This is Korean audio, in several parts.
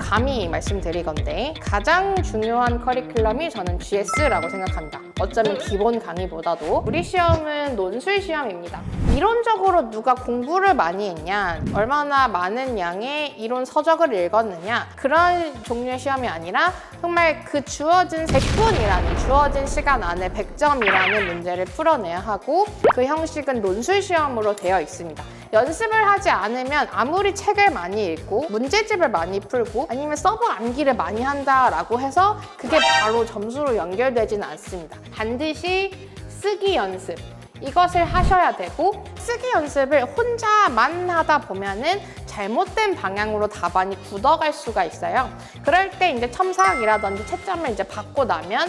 감히 말씀드릴 건데 가장 중요한 커리큘럼이 저는 GS라고 생각합니다. 어쩌면 기본 강의보다도. 우리 시험은 논술 시험입니다. 이론적으로 누가 공부를 많이 했냐, 얼마나 많은 양의 이론 서적을 읽었느냐, 그런 종류의 시험이 아니라 정말 그 주어진 100분이라는 주어진 시간 안에 100점이라는 문제를 풀어내야 하고, 그 형식은 논술 시험으로 되어 있습니다. 연습을 하지 않으면 아무리 책을 많이 읽고 문제집을 많이 풀고 아니면 서브 암기를 많이 한다라고 해서 그게 바로 점수로 연결되지는 않습니다. 반드시 쓰기 연습, 이것을 하셔야 되고, 쓰기 연습을 혼자만 하다 보면은 잘못된 방향으로 답안이 굳어갈 수가 있어요. 그럴 때 이제 첨삭이라든지 채점을 이제 받고 나면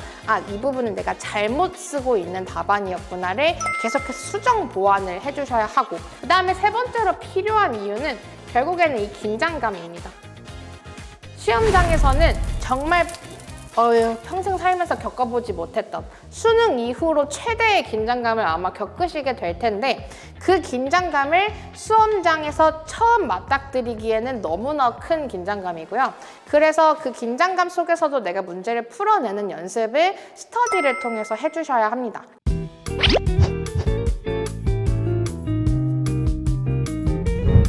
이 부분은 내가 잘못 쓰고 있는 답안이었구나를 계속해서 수정 보완을 해주셔야 하고, 그 다음에 세 번째로 필요한 이유는 결국에는 이 긴장감입니다. 시험장에서는 정말 평생 살면서 겪어보지 못했던 수능 이후로 최대의 긴장감을 아마 겪으시게 될 텐데, 그 긴장감을 수험장에서 처음 맞닥뜨리기에는 너무나 큰 긴장감이고요. 그래서 그 긴장감 속에서도 내가 문제를 풀어내는 연습을 스터디를 통해서 해주셔야 합니다.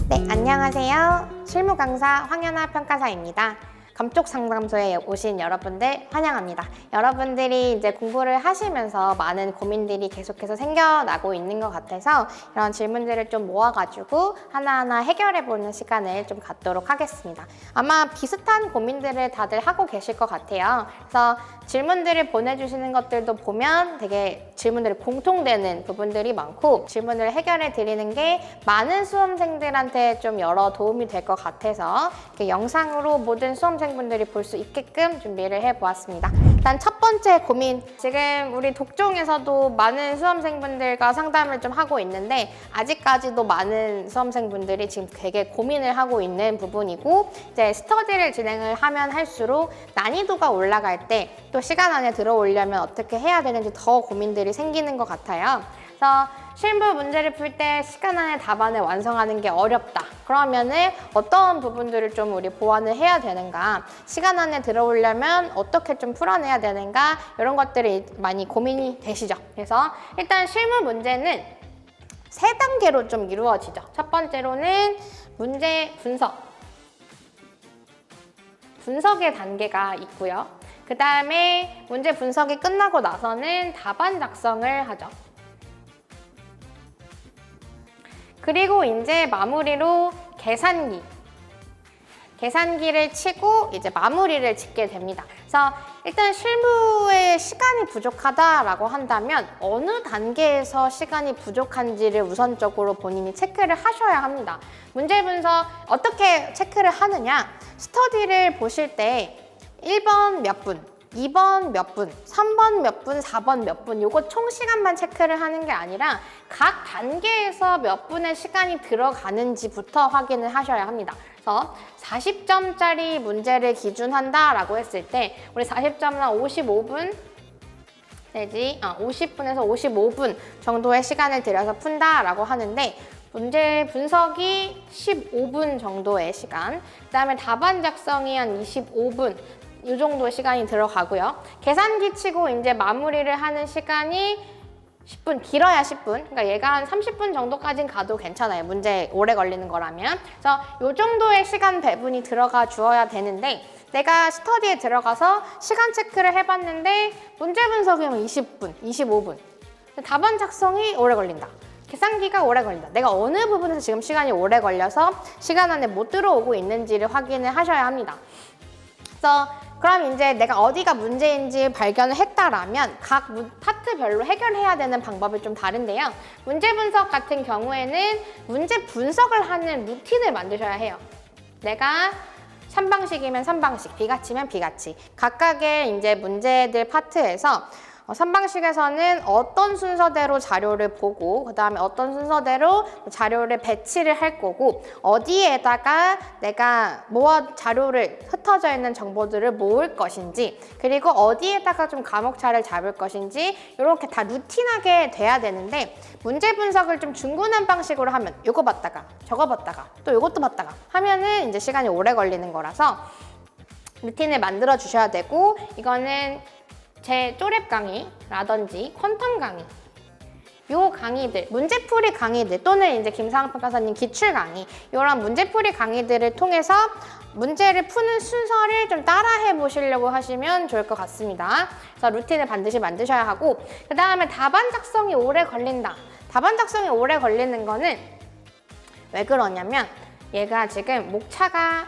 네, 안녕하세요. 실무 강사 황연아 평가사입니다. 감쪽 상담소에 오신 여러분들 환영합니다. 여러분들이 이제 공부를 하시면서 많은 고민들이 계속해서 생겨나고 있는 것 같아서 이런 질문들을 좀 모아가지고 하나하나 해결해보는 시간을 좀 갖도록 하겠습니다. 아마 비슷한 고민들을 다들 하고 계실 것 같아요. 그래서 질문들을 보내주시는 것들도 보면 되게 질문들이 공통되는 부분들이 많고, 질문을 해결해 드리는 게 많은 수험생들한테 좀 여러 도움이 될 것 같아서 이렇게 영상으로 모든 수험생분들이 볼 수 있게끔 준비를 해보았습니다. 일단 첫 번째 고민, 지금 우리 독종에서도 많은 수험생분들과 상담을 좀 하고 있는데 아직까지도 많은 수험생분들이 지금 되게 고민을 하고 있는 부분이고, 이제 스터디를 진행을 하면 할수록 난이도가 올라갈 때 또 시간 안에 들어오려면 어떻게 해야 되는지 더 고민들이 생기는 것 같아요. 그래서 실무 문제를 풀 때 시간 안에 답안을 완성하는 게 어렵다. 그러면은 어떤 부분들을 좀 우리 보완을 해야 되는가, 시간 안에 들어오려면 어떻게 좀 풀어내야 되는가, 이런 것들이 많이 고민이 되시죠. 그래서 일단 실무 문제는 세 단계로 좀 이루어지죠. 첫 번째로는 문제 분석의 단계가 있고요. 그 다음에 문제 분석이 끝나고 나서는 답안 작성을 하죠. 그리고 이제 마무리로 계산기를 치고 이제 마무리를 짓게 됩니다. 그래서 일단 실무에 시간이 부족하다라고 한다면 어느 단계에서 시간이 부족한지를 우선적으로 본인이 체크를 하셔야 합니다. 문제 분석 어떻게 체크를 하느냐? 스터디를 보실 때 1번 몇 분, 2번 몇 분, 3번 몇 분, 4번 몇 분, 요거 총 시간만 체크를 하는 게 아니라 각 단계에서 몇 분의 시간이 들어가는지부터 확인을 하셔야 합니다. 그래서 40점짜리 문제를 기준한다라고 했을 때 우리 40점은 55분 내지 50분에서 55분 정도의 시간을 들여서 푼다라고 하는데, 문제 분석이 15분 정도의 시간, 그 다음에 답안 작성이 한 25분, 이 정도의 시간이 들어가고요. 계산기 치고 이제 마무리를 하는 시간이 10분, 길어야 10분. 그러니까 얘가 한 30분 정도까지는 가도 괜찮아요. 문제 오래 걸리는 거라면. 그래서 이 정도의 시간 배분이 들어가 주어야 되는데, 내가 스터디에 들어가서 시간 체크를 해봤는데 문제 분석이면 20분, 25분. 답안 작성이 오래 걸린다. 계산기가 오래 걸린다. 내가 어느 부분에서 지금 시간이 오래 걸려서 시간 안에 못 들어오고 있는지를 확인을 하셔야 합니다. 그래서 그럼 이제 내가 어디가 문제인지 발견을 했다라면 각 파트별로 해결해야 되는 방법이 좀 다른데요. 문제 분석 같은 경우에는 문제 분석을 하는 루틴을 만드셔야 해요. 내가 3방식이면 3방식, 비가치면 비가치. 각각의 이제 문제들 파트에서 3방식에서는 어떤 순서대로 자료를 보고, 그 다음에 어떤 순서대로 자료를 배치를 할 거고, 어디에다가 내가 자료를 흩어져 있는 정보들을 모을 것인지, 그리고 어디에다가 좀 과목차를 잡을 것인지, 이렇게 다 루틴하게 돼야 되는데, 문제 분석을 좀 중구난 방식으로 하면 이거 봤다가 저거 봤다가 또 이것도 봤다가 하면은 이제 시간이 오래 걸리는 거라서 루틴을 만들어 주셔야 되고, 이거는 제 쪼랩 강의라든지 퀀텀 강의, 요 강의들, 문제풀이 강의들 또는 이제 김상학 평가사님 기출 강의, 이런 문제풀이 강의들을 통해서 문제를 푸는 순서를 좀 따라해 보시려고 하시면 좋을 것 같습니다. 그래서 루틴을 반드시 만드셔야 하고, 그 다음에 답안 작성이 오래 걸린다. 답안 작성이 오래 걸리는 거는 왜 그러냐면 얘가 지금 목차가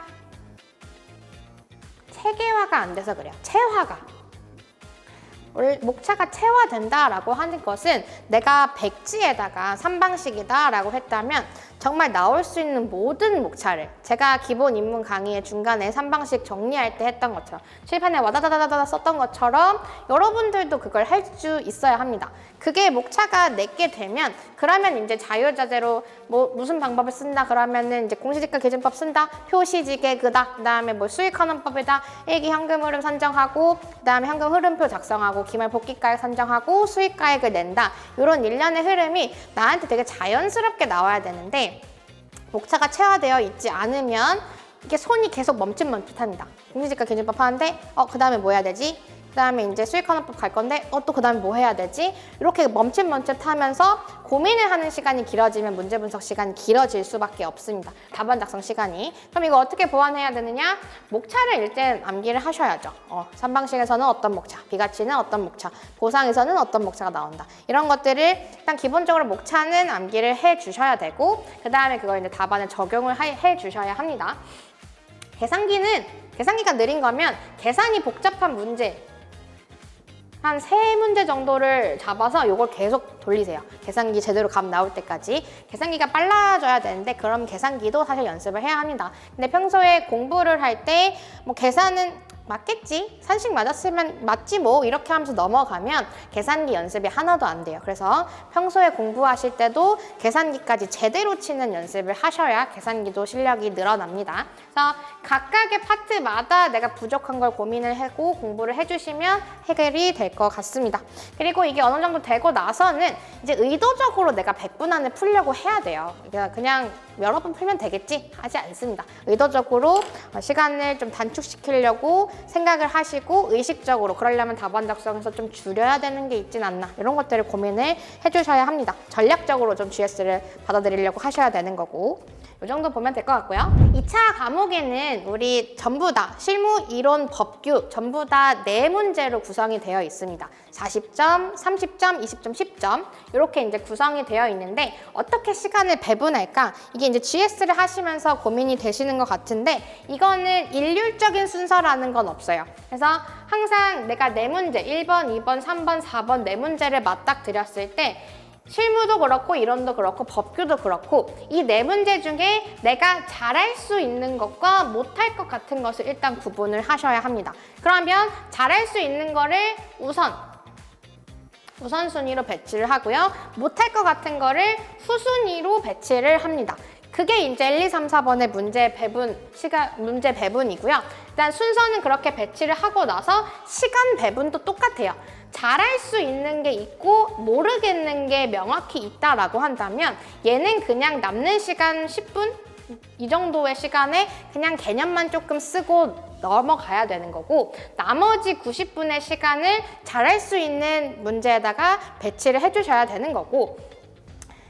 체계화가 안 돼서 그래요. 체화가. 목차가 체화된다라고 하는 것은 내가 백지에다가 3방식이다라고 했다면 정말 나올 수 있는 모든 목차를, 제가 기본 입문 강의의 중간에 3방식 정리할 때 했던 것처럼, 칠판에 와다다다다다 썼던 것처럼 여러분들도 그걸 할 수 있어야 합니다. 그게 목차가 내게 되면, 그러면 이제 자유자재로 뭐 무슨 방법을 쓴다 그러면은 이제 공시지가 기준법 쓴다, 표시지계그다, 그 다음에 뭐 수익환원법이다, 일기 현금 흐름 산정하고, 그 다음에 현금 흐름표 작성하고, 기말 복귀가액 산정하고, 수익가액을 낸다. 이런 일련의 흐름이 나한테 되게 자연스럽게 나와야 되는데, 목차가 체화되어 있지 않으면 이게 손이 계속 멈칫멈칫합니다. 공시지가 기준법 하는데 그 다음에 뭐 해야 되지? 그 다음에 이제 수익환원법 갈 건데 또 그 다음에 뭐 해야 되지? 이렇게 멈칫멈칫하면서 고민을 하는 시간이 길어지면 문제 분석 시간이 길어질 수밖에 없습니다. 답안 작성 시간이. 그럼 이거 어떻게 보완해야 되느냐? 목차를 일단 암기를 하셔야죠. 3방식에서는 어떤 목차, 비가치는 어떤 목차, 보상에서는 어떤 목차가 나온다. 이런 것들을 일단 기본적으로 목차는 암기를 해 주셔야 되고, 그 다음에 그걸 이제 답안에 적용을 해 주셔야 합니다. 계산기가 느린 거면 계산이 복잡한 문제, 한 3문제 정도를 잡아서 이걸 계속 돌리세요. 계산기 제대로 값 나올 때까지. 계산기가 빨라져야 되는데 그럼 계산기도 사실 연습을 해야 합니다. 근데 평소에 공부를 할 때 뭐 계산은 맞겠지? 산식 맞았으면 맞지 뭐 이렇게 하면서 넘어가면 계산기 연습이 하나도 안 돼요. 그래서 평소에 공부하실 때도 계산기까지 제대로 치는 연습을 하셔야 계산기도 실력이 늘어납니다. 그래서 각각의 파트마다 내가 부족한 걸 고민을 하고 공부를 해주시면 해결이 될 것 같습니다. 그리고 이게 어느 정도 되고 나서는 이제 의도적으로 내가 100분 안에 풀려고 해야 돼요. 그냥 여러 번 풀면 되겠지? 하지 않습니다. 의도적으로 시간을 좀 단축시키려고 생각을 하시고 의식적으로 그러려면 답안 작성에서 좀 줄여야 되는 게 있진 않나, 이런 것들을 고민을 해주셔야 합니다. 전략적으로 좀 GS를 받아들이려고 하셔야 되는 거고, 이 정도 보면 될 것 같고요. 2차 과목에는 우리 전부 다 실무, 이론, 법규 전부 다 4문제로 구성이 되어 있습니다. 40점, 30점, 20점, 10점 이렇게 이제 구성이 되어 있는데 어떻게 시간을 배분할까? 이게 이제 GS를 하시면서 고민이 되시는 것 같은데 이거는 일률적인 순서라는 건 없어요. 그래서 항상 내가 4문제, 1번, 2번, 3번, 4번 4문제를 맞닥뜨렸을 때 실무도 그렇고 이론도 그렇고 법규도 그렇고 이 4문제 중에 내가 잘할 수 있는 것과 못할 것 같은 것을 일단 구분을 하셔야 합니다. 그러면 잘할 수 있는 거를 우선순위로 배치를 하고요. 못할 것 같은 거를 후순위로 배치를 합니다. 그게 이제 1, 2, 3, 4번의 문제 배분이고요. 일단 순서는 그렇게 배치를 하고 나서 시간 배분도 똑같아요. 잘할 수 있는 게 있고 모르겠는 게 명확히 있다라고 한다면 얘는 그냥 남는 시간 10분? 이 정도의 시간에 그냥 개념만 조금 쓰고 넘어가야 되는 거고 나머지 90분의 시간을 잘할 수 있는 문제에다가 배치를 해주셔야 되는 거고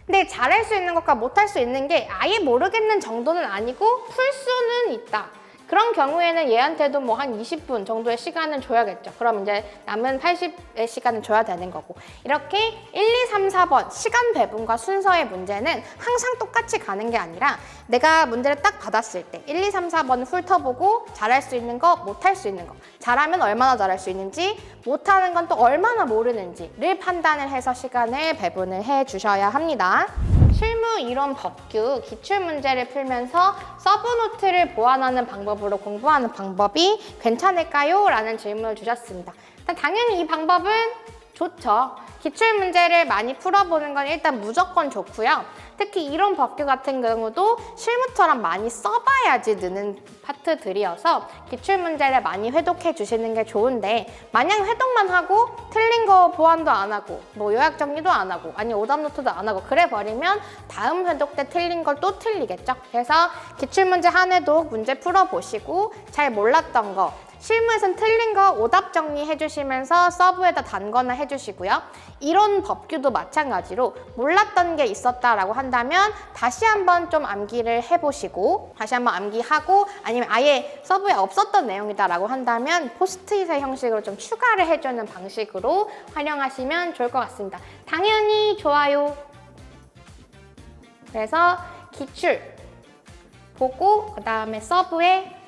근데 잘할 수 있는 것과 못할 수 있는 게 아예 모르겠는 정도는 아니고 풀 수는 있다. 그런 경우에는 얘한테도 뭐 한 20분 정도의 시간을 줘야겠죠. 그럼 이제 남은 80의 시간을 줘야 되는 거고 이렇게 1, 2, 3, 4번 시간 배분과 순서의 문제는 항상 똑같이 가는 게 아니라 내가 문제를 딱 받았을 때 1, 2, 3, 4번을 훑어보고 잘할 수 있는 거, 못할 수 있는 거 잘하면 얼마나 잘할 수 있는지 못하는 건 또 얼마나 모르는지를 판단을 해서 시간을 배분을 해주셔야 합니다. 실무, 이론, 법규, 기출문제를 풀면서 서브노트를 보완하는 방법으로 공부하는 방법이 괜찮을까요? 라는 질문을 주셨습니다. 일단 당연히 이 방법은 좋죠. 기출문제를 많이 풀어보는 건 일단 무조건 좋고요. 특히 이론, 법규 같은 경우도 실무처럼 많이 써봐야지 느는 파트들이어서 기출문제를 많이 회독해 주시는 게 좋은데 마냥 회독만 하고 틀린 거 보완도 안 하고 뭐 요약 정리도 안 하고 아니 오답노트도 안 하고 그래 버리면 다음 회독 때 틀린 걸 또 틀리겠죠. 그래서 기출문제 한 회독 문제 풀어보시고 잘 몰랐던 거 실무에선 틀린 거 오답 정리해 주시면서 서브에다 단거나 해주시고요. 이론 법규도 마찬가지로 몰랐던 게 있었다라고 한다면 다시 한번 좀 암기를 해보시고 다시 한번 암기하고 아니면 아예 서브에 없었던 내용이다라고 한다면 포스트잇의 형식으로 좀 추가를 해주는 방식으로 활용하시면 좋을 것 같습니다. 당연히 좋아요. 그래서 기출 보고 그 다음에 서브에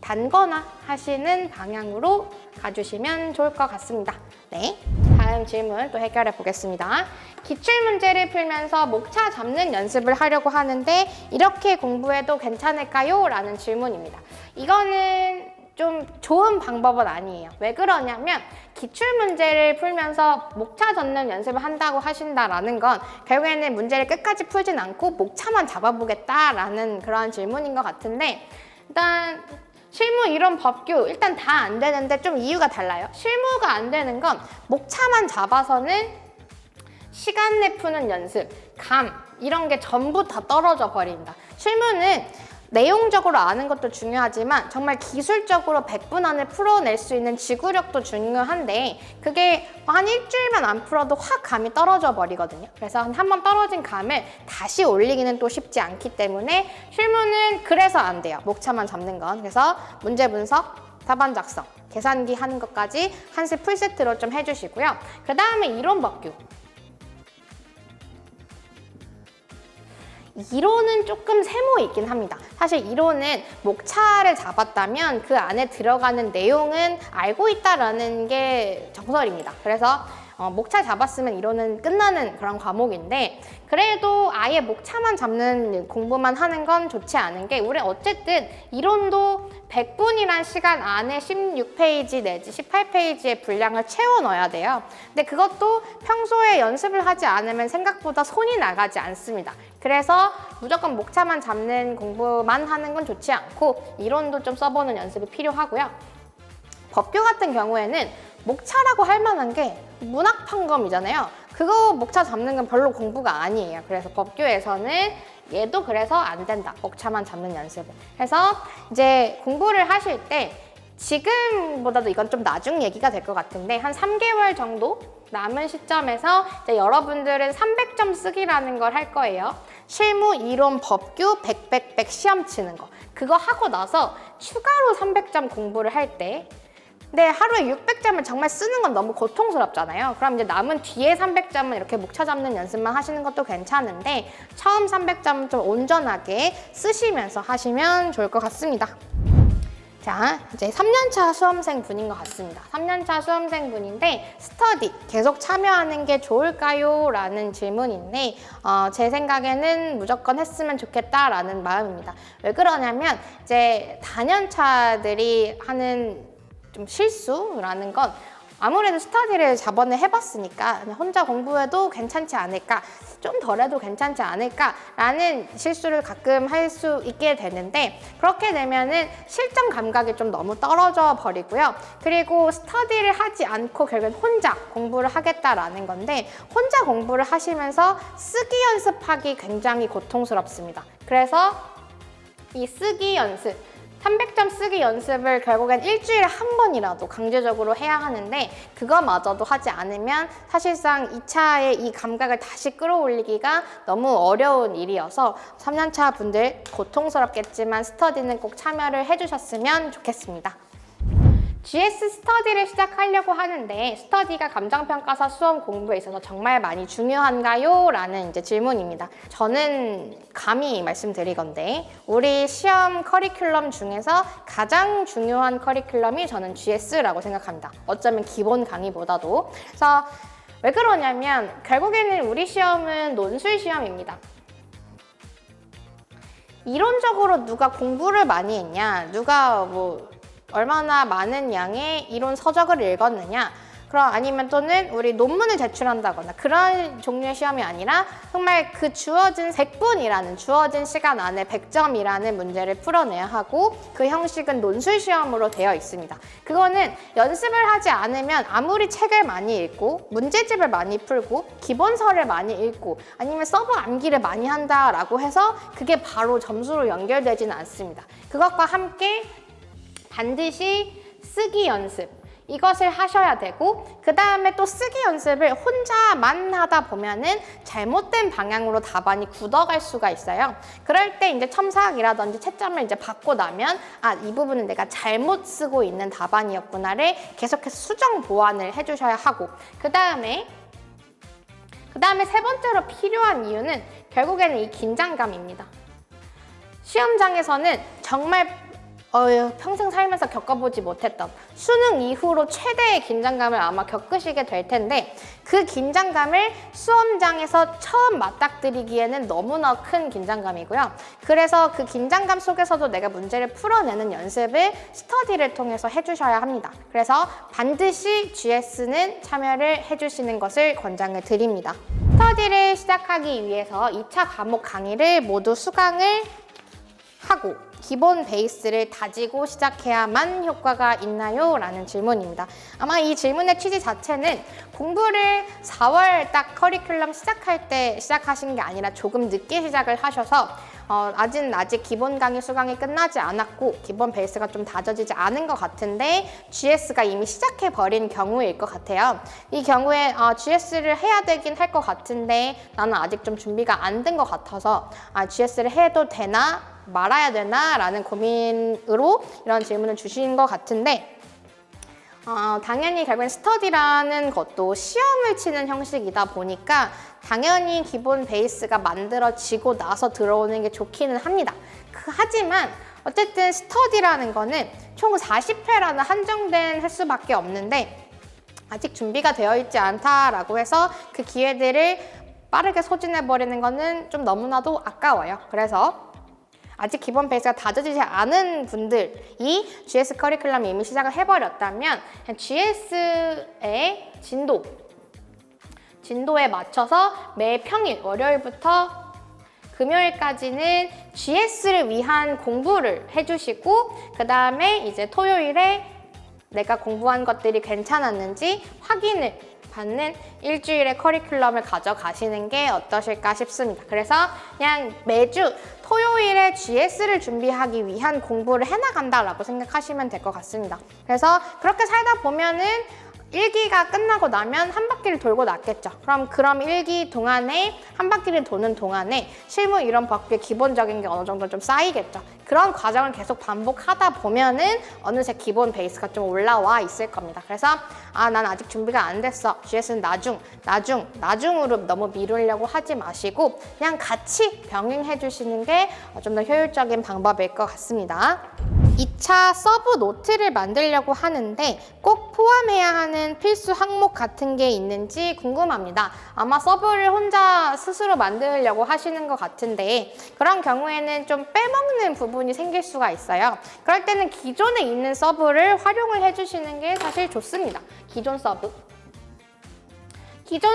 단거나 하시는 방향으로 가주시면 좋을 것 같습니다. 네, 다음 질문 또 해결해 보겠습니다. 기출 문제를 풀면서 목차 잡는 연습을 하려고 하는데 이렇게 공부해도 괜찮을까요? 라는 질문입니다. 이거는 좀 좋은 방법은 아니에요. 왜 그러냐면 기출 문제를 풀면서 목차 잡는 연습을 한다고 하신다라는 건 결국에는 문제를 끝까지 풀진 않고 목차만 잡아보겠다라는 그런 질문인 것 같은데 일단 실무 이론 법규 일단 다 안 되는데 좀 이유가 달라요. 실무가 안 되는 건 목차만 잡아서는 시간 내 푸는 연습, 감 이런 게 전부 다 떨어져 버린다. 실무는 내용적으로 아는 것도 중요하지만 정말 기술적으로 100분 안에 풀어낼 수 있는 지구력도 중요한데 그게 한 일주일만 안 풀어도 확 감이 떨어져 버리거든요. 그래서 한 번 떨어진 감을 다시 올리기는 또 쉽지 않기 때문에 실무는 그래서 안 돼요. 목차만 잡는 건. 그래서 문제 분석, 답안 작성, 계산기 하는 것까지 한세 풀세트로 좀 해주시고요. 그 다음에 이론 법규. 이론은 조금 세모 있긴 합니다. 사실 이론은 목차를 잡았다면 그 안에 들어가는 내용은 알고 있다라는 게 정설입니다. 그래서 목차 잡았으면 이론은 끝나는 그런 과목인데 그래도 아예 목차만 잡는 공부만 하는 건 좋지 않은 게 우리 어쨌든 이론도 100분이란 시간 안에 16페이지 내지 18페이지의 분량을 채워 넣어야 돼요. 근데 그것도 평소에 연습을 하지 않으면 생각보다 손이 나가지 않습니다. 그래서 무조건 목차만 잡는 공부만 하는 건 좋지 않고 이론도 좀 써보는 연습이 필요하고요. 법규 같은 경우에는 목차라고 할 만한 게 문학 판검이잖아요. 그거 목차 잡는 건 별로 공부가 아니에요. 그래서 법규에서는 얘도 그래서 안 된다. 목차만 잡는 연습을. 그래서 이제 공부를 하실 때 지금보다도 이건 좀 나중 얘기가 될 것 같은데 한 3개월 정도 남은 시점에서 이제 여러분들은 300점 쓰기라는 걸 할 거예요. 실무, 이론, 법규, 100 시험 치는 거. 그거 하고 나서 추가로 300점 공부를 할 때 근데 하루에 600점을 정말 쓰는 건 너무 고통스럽잖아요. 그럼 이제 남은 뒤에 300점은 이렇게 목차 잡는 연습만 하시는 것도 괜찮은데 처음 300점은 좀 온전하게 쓰시면서 하시면 좋을 것 같습니다. 자, 이제 3년차 수험생 분인 것 같습니다. 3년차 수험생 분인데 스터디 계속 참여하는 게 좋을까요? 라는 질문인데 제 생각에는 무조건 했으면 좋겠다라는 마음입니다. 왜 그러냐면 이제 다년차들이 하는 좀 실수라는 건 아무래도 스터디를 저번에 해봤으니까 그냥 혼자 공부해도 괜찮지 않을까, 좀 덜해도 괜찮지 않을까라는 실수를 가끔 할 수 있게 되는데 그렇게 되면은 실전 감각이 좀 너무 떨어져 버리고요. 그리고 스터디를 하지 않고 결국엔 혼자 공부를 하겠다라는 건데 혼자 공부를 하시면서 쓰기 연습하기 굉장히 고통스럽습니다. 그래서 이 쓰기 연습 300점 쓰기 연습을 결국엔 일주일에 한 번이라도 강제적으로 해야 하는데 그거마저도 하지 않으면 사실상 2차의 이 감각을 다시 끌어올리기가 너무 어려운 일이어서 3년차 분들 고통스럽겠지만 스터디는 꼭 참여를 해주셨으면 좋겠습니다. GS 스터디를 시작하려고 하는데 스터디가 감정평가사 수험 공부에 있어서 정말 많이 중요한가요? 라는 이제 질문입니다. 저는 감히 말씀드리건데 우리 시험 커리큘럼 중에서 가장 중요한 커리큘럼이 저는 GS라고 생각합니다. 어쩌면 기본 강의보다도. 그래서 왜 그러냐면 결국에는 우리 시험은 논술 시험입니다. 이론적으로 누가 공부를 많이 했냐, 누가 얼마나 많은 양의 이론 서적을 읽었느냐, 그럼 아니면 또는 우리 논문을 제출한다거나 그런 종류의 시험이 아니라 정말 그 주어진 100분이라는 주어진 시간 안에 100점이라는 문제를 풀어내야 하고 그 형식은 논술 시험으로 되어 있습니다. 그거는 연습을 하지 않으면 아무리 책을 많이 읽고 문제집을 많이 풀고 기본서를 많이 읽고 아니면 서브 암기를 많이 한다라고 해서 그게 바로 점수로 연결되지는 않습니다. 그것과 함께 반드시 쓰기 연습 이것을 하셔야 되고, 그 다음에 또 쓰기 연습을 혼자만 하다 보면은 잘못된 방향으로 답안이 굳어갈 수가 있어요. 그럴 때 이제 첨삭이라든지 채점을 이제 받고 나면 이 부분은 내가 잘못 쓰고 있는 답안이었구나를 계속해서 수정 보완을 해주셔야 하고, 그 다음에 세 번째로 필요한 이유는 결국에는 이 긴장감입니다. 시험장에서는 정말 평생 살면서 겪어보지 못했던 수능 이후로 최대의 긴장감을 아마 겪으시게 될 텐데, 그 긴장감을 수험장에서 처음 맞닥뜨리기에는 너무나 큰 긴장감이고요. 그래서 그 긴장감 속에서도 내가 문제를 풀어내는 연습을 스터디를 통해서 해주셔야 합니다. 그래서 반드시 GS는 참여를 해주시는 것을 권장을 드립니다. 스터디를 시작하기 위해서 2차 과목 강의를 모두 수강을 하고 기본 베이스를 다지고 시작해야만 효과가 있나요? 라는 질문입니다. 아마 이 질문의 취지 자체는 공부를 4월 딱 커리큘럼 시작할 때 시작하신 게 아니라 조금 늦게 시작을 하셔서 아직 기본 강의 수강이 끝나지 않았고 기본 베이스가 좀 다져지지 않은 것 같은데 GS가 이미 시작해버린 경우일 것 같아요. 이 경우에 GS를 해야 되긴 할 것 같은데 나는 아직 좀 준비가 안 된 것 같아서 GS를 해도 되나? 말아야 되나? 라는 고민으로 이런 질문을 주신 것 같은데, 당연히 결국엔 스터디라는 것도 시험을 치는 형식이다 보니까 당연히 기본 베이스가 만들어지고 나서 들어오는 게 좋기는 합니다. 하지만 어쨌든 스터디라는 거는 총 40회라는 한정된 횟수밖에 없는데 아직 준비가 되어 있지 않다라고 해서 그 기회들을 빠르게 소진해버리는 거는 좀 너무나도 아까워요. 그래서 아직 기본 베이스가 다져지지 않은 분들이 GS 커리큘럼이 이미 시작을 해버렸다면 GS의 진도에 맞춰서 매 평일 월요일부터 금요일까지는 GS를 위한 공부를 해주시고, 그 다음에 이제 토요일에 내가 공부한 것들이 괜찮았는지 확인을 받는 일주일의 커리큘럼을 가져가시는 게 어떠실까 싶습니다. 그래서 그냥 매주 토요일에 GS를 준비하기 위한 공부를 해나간다라고 생각하시면 될 것 같습니다. 그래서 그렇게 살다 보면은 1기가 끝나고 나면 한 바퀴를 돌고 났겠죠. 그럼 1기 동안에 한 바퀴를 도는 동안에 실무 이론 법규 기본적인 게 어느 정도 좀 쌓이겠죠. 그런 과정을 계속 반복하다 보면은 어느새 기본 베이스가 좀 올라와 있을 겁니다. 그래서 난 아직 준비가 안 됐어. GS는 나중으로 너무 미루려고 하지 마시고 그냥 같이 병행해 주시는 게 좀 더 효율적인 방법일 것 같습니다. 2차 서브 노트를 만들려고 하는데 꼭 포함해야 하는 필수 항목 같은 게 있는지 궁금합니다. 아마 서브를 혼자 스스로 만들려고 하시는 것 같은데 그런 경우에는 좀 빼먹는 부분이 생길 수가 있어요. 그럴 때는 기존에 있는 서브를 활용을 해주시는 게 사실 좋습니다. 기존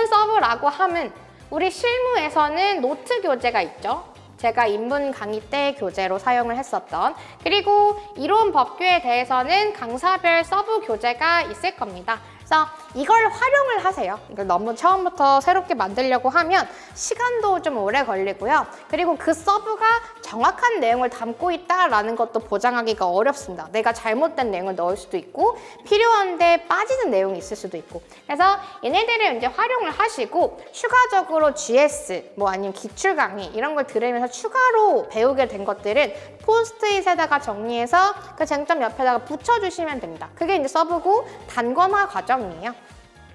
서브라고 하면 우리 실무에서는 노트 교재가 있죠. 제가 인문 강의 때 교재로 사용을 했었던, 그리고 이론 법규에 대해서는 강사별 서브 교재가 있을 겁니다. 그래서 이걸 활용을 하세요. 이걸 너무 처음부터 새롭게 만들려고 하면 시간도 좀 오래 걸리고요. 그리고 그 서브가 정확한 내용을 담고 있다라는 것도 보장하기가 어렵습니다. 내가 잘못된 내용을 넣을 수도 있고 필요한데 빠지는 내용이 있을 수도 있고. 그래서 얘네들을 이제 활용을 하시고 추가적으로 GS 아니면 기출 강의 이런 걸 들으면서 추가로 배우게 된 것들은 포스트잇에다가 정리해서 그 쟁점 옆에다가 붙여주시면 됩니다. 그게 이제 서브고 단권화 과정이에요.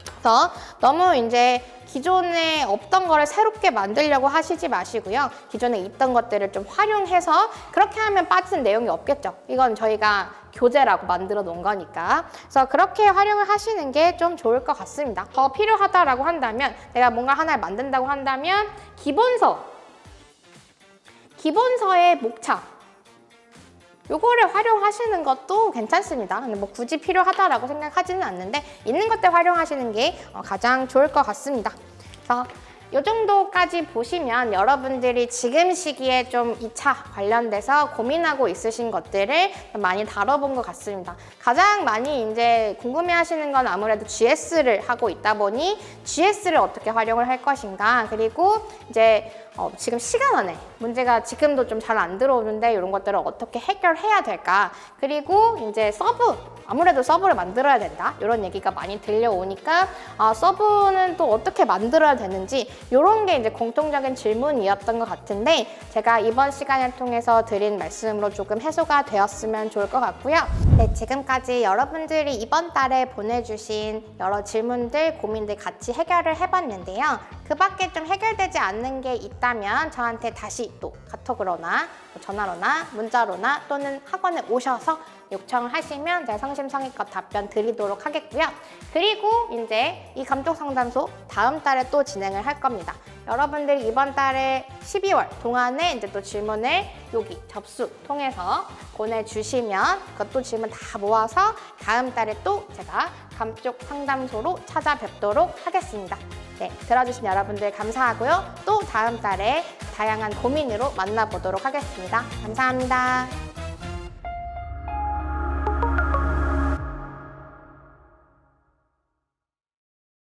그래서 너무 이제 기존에 없던 거를 새롭게 만들려고 하시지 마시고요. 기존에 있던 것들을 좀 활용해서 그렇게 하면 빠지는 내용이 없겠죠. 이건 저희가 교재라고 만들어 놓은 거니까. 그래서 그렇게 활용을 하시는 게 좀 좋을 것 같습니다. 더 필요하다라고 한다면, 내가 뭔가 하나를 만든다고 한다면 기본서의 목차 요거를 활용하시는 것도 괜찮습니다. 근데 굳이 필요하다라고 생각하지는 않는데 있는 것들 활용하시는 게 가장 좋을 것 같습니다. 그래서 이 정도까지 보시면 여러분들이 지금 시기에 좀 2차 관련돼서 고민하고 있으신 것들을 많이 다뤄본 것 같습니다. 가장 많이 이제 궁금해하시는 건 아무래도 GS를 하고 있다 보니 GS를 어떻게 활용을 할 것인가, 그리고 이제 지금 시간 안에 문제가 지금도 좀 잘 안 들어오는데 이런 것들을 어떻게 해결해야 될까, 그리고 이제 아무래도 서브를 만들어야 된다 이런 얘기가 많이 들려오니까 서브는 또 어떻게 만들어야 되는지 이런 게 이제 공통적인 질문이었던 것 같은데, 제가 이번 시간을 통해서 드린 말씀으로 조금 해소가 되었으면 좋을 것 같고요. 네, 지금까지 여러분들이 이번 달에 보내주신 여러 질문들, 고민들 같이 해결을 해봤는데요. 그 밖에 좀 해결되지 않는 게 있다면 저한테 다시 또 카톡으로나 전화로나 문자로나 또는 학원에 오셔서 요청을 하시면 제가 성심성의껏 답변 드리도록 하겠고요. 그리고 이제 이 감독상담소 다음 달에 또 진행을 할 겁니다. 여러분들이 이번 달에 12월 동안에 이제 또 질문을 여기 접수 통해서 보내주시면 그것도 질문 다 모아서 다음 달에 또 제가 감쪽 상담소로 찾아뵙도록 하겠습니다. 네, 들어주신 여러분들 감사하고요. 또 다음 달에 다양한 고민으로 만나보도록 하겠습니다. 감사합니다.